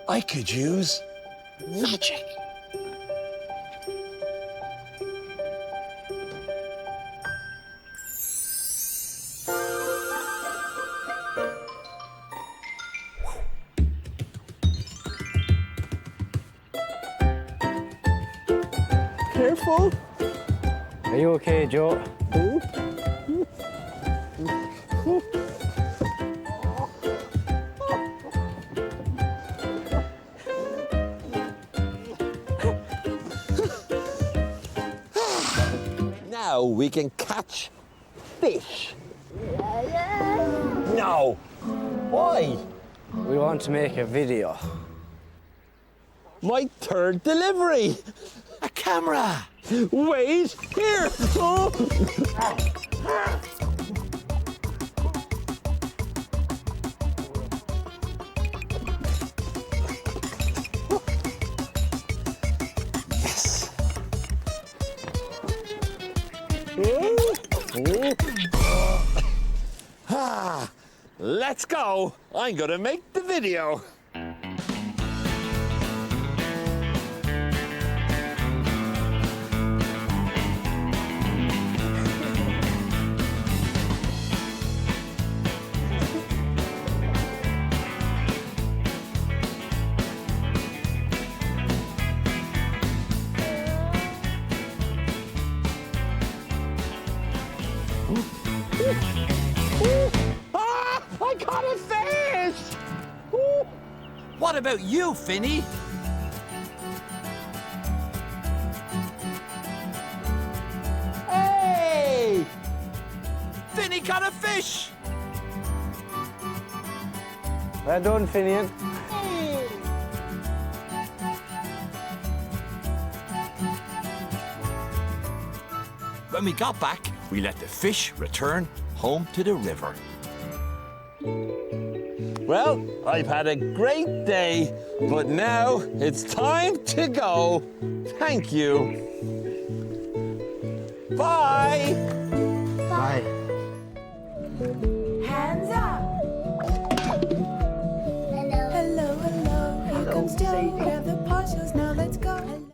I could use magic. Careful. Are you okay, Joe? Now we can catch fish. No. Why? We want to make a video. My third delivery. A camera. Wait, here. Oh. Yes. Ah, let's go. I'm gonna make the video. Ah, I caught a fish! Ooh. What about you, Finny? Hey! Finny caught a fish! Well done, Finian. When we got back, we let the fish return home to the river. Well, I've had a great day, but now it's time to go. Thank you. Bye. Bye.